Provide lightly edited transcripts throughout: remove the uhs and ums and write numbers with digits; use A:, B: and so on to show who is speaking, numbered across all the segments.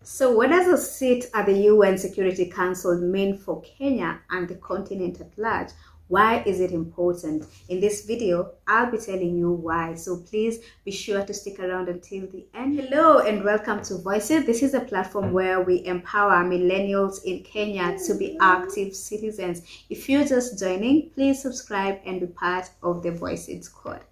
A: So, what does a seat at the UN Security Council mean for Kenya and the continent at large? Why is it important? In this video, I'll be telling you why. So please be sure to stick around until the end. Hello and welcome to Voices. This is a platform where we empower millennials in Kenya to be active citizens. If you're just joining, please subscribe and be part of the Voices squad.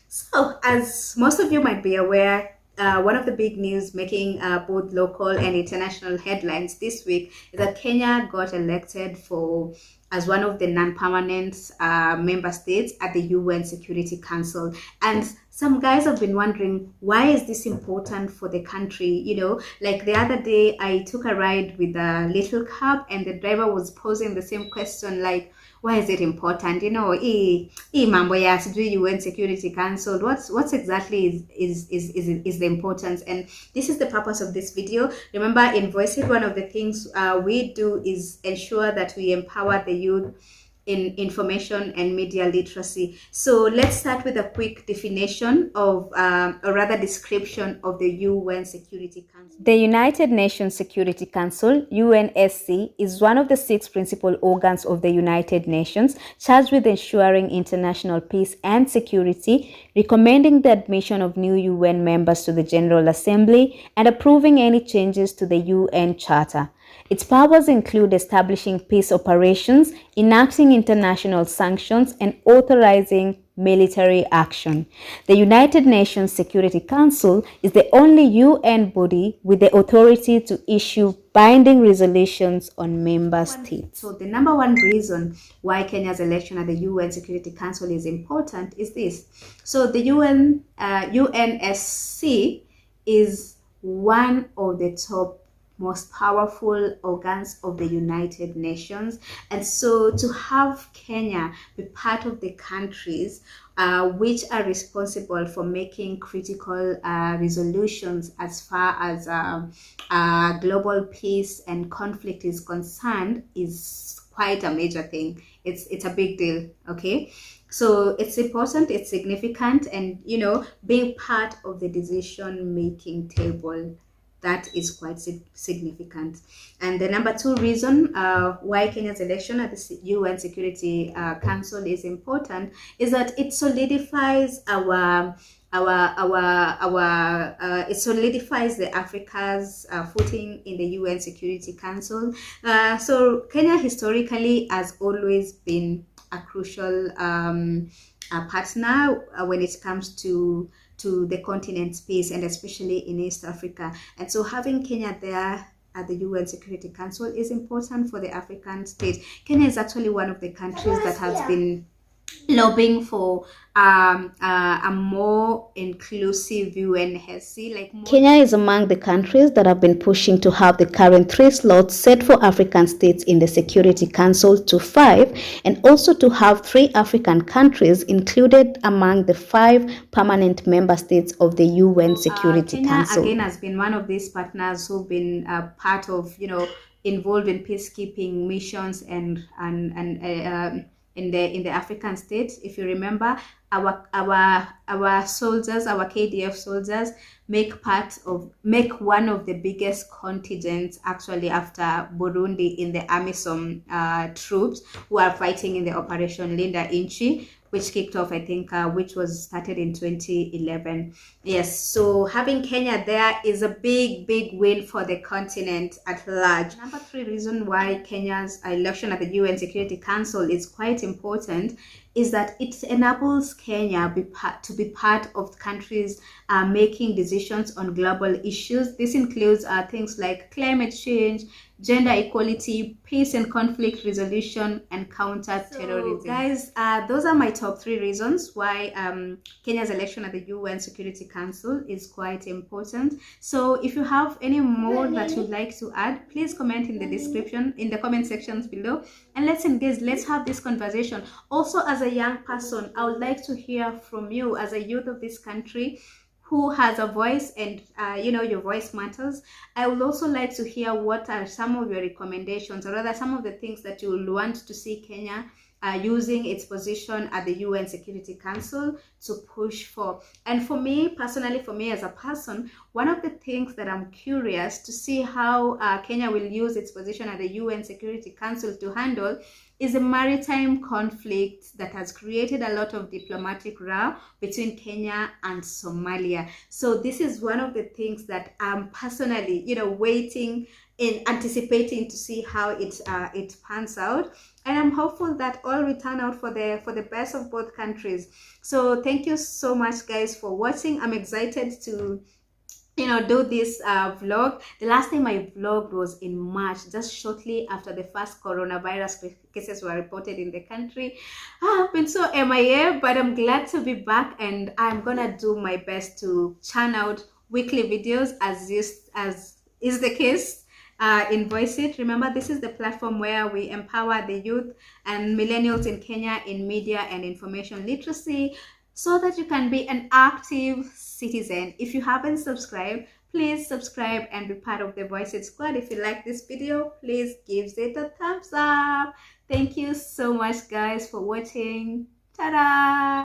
A: So, as most of you might be aware, one of the big news making both local and international headlines this week is that Kenya got elected as one of the non-permanent member states at the UN Security Council. And some guys have been wondering, why is this important for the country? Like the other day, I took a ride with a little cab and the driver was posing the same question, like, why is it important? Mambo ya sijui UN Security Council. What's exactly is the importance? And this is the purpose of this video. Remember, in Voice It, one of the things we do is ensure that we empower the youth in information and media literacy. So let's start with a quick definition or rather description of the UN Security Council. The United Nations Security Council, UNSC, is one of the 6 principal organs of the United Nations charged with ensuring international peace and security, recommending the admission of new UN members to the General Assembly, and approving any changes to the UN Charter. Its powers include establishing peace operations, enacting international sanctions, and authorizing military action. The United Nations Security Council is the only UN body with the authority to issue binding resolutions on member states. So the number one reason why Kenya's election at the UN Security Council is important is this. So the UNSC is one of the top most powerful organs of the United Nations, and so to have Kenya be part of the countries which are responsible for making critical resolutions as far as global peace and conflict is concerned is quite a major thing. It's a big deal, okay? So it's important, it's significant, and being part of the decision making table, that is quite significant. And the number 2 reason why Kenya's election at the UN Security Council is important is that it solidifies it solidifies the Africa's footing in the UN Security Council. So Kenya historically has always been a crucial partner when it comes to the continent's peace, and especially in East Africa. And so having Kenya there at the UN Security Council is important for the African state. Kenya is actually one of the countries that has been lobbying for a more inclusive UNSC. Kenya is among the countries that have been pushing to have the current 3 slots set for African states in the Security Council to 5, and also to have 3 African countries included among the 5 permanent member states of the UN Security Council. Kenya again has been one of these partners who've been part of, involved in peacekeeping missions and in the African states. If you remember, our soldiers, our KDF soldiers, make one of the biggest contingents actually after Burundi in the AMISOM troops who are fighting in the Operation Linda Inchi, which kicked off, I think, which was started in 2011. Yes, so having Kenya there is a big win for the continent at large. Number 3 reason why Kenya's election at the UN Security Council is quite important is that it enables Kenya to be part of countries making decisions on global issues. This includes things like climate change, gender equality, peace and conflict resolution, and counter-terrorism. So, guys, those are my top 3 reasons why Kenya's election at the UN Security Council is quite important. So if you have any more that you'd like to add, please comment in the comment sections below, and let's engage, let's have this conversation. Also, as a young person, I would like to hear from you as a youth of this country who has a voice, and your voice matters. I would also like to hear what are some of your recommendations, or rather some of the things that you will want to see Kenya using its position at the UN Security Council to push for. And for me personally, for me as a person, one of the things that I'm curious to see how Kenya will use its position at the UN Security Council to handle is a maritime conflict that has created a lot of diplomatic row between Kenya and Somalia. So this is one of the things that I'm personally, waiting in anticipating to see how it pans out, and I'm hopeful that all will turn out for the best of both countries. So thank you so much, guys, for watching. I'm excited to do this vlog. The last time I vlogged was in March, just shortly after the first coronavirus cases were reported in the country. I've been so MIA, but I'm glad to be back, and I'm gonna do my best to churn out weekly videos as is the case in Voice It. Remember, this is the platform where we empower the youth and millennials in Kenya in media and information literacy, so that you can be an active citizen. If you haven't subscribed, please subscribe and be part of the Voice It squad. If you like this video, please give it a thumbs up. Thank you so much, guys, for watching. Ta-da!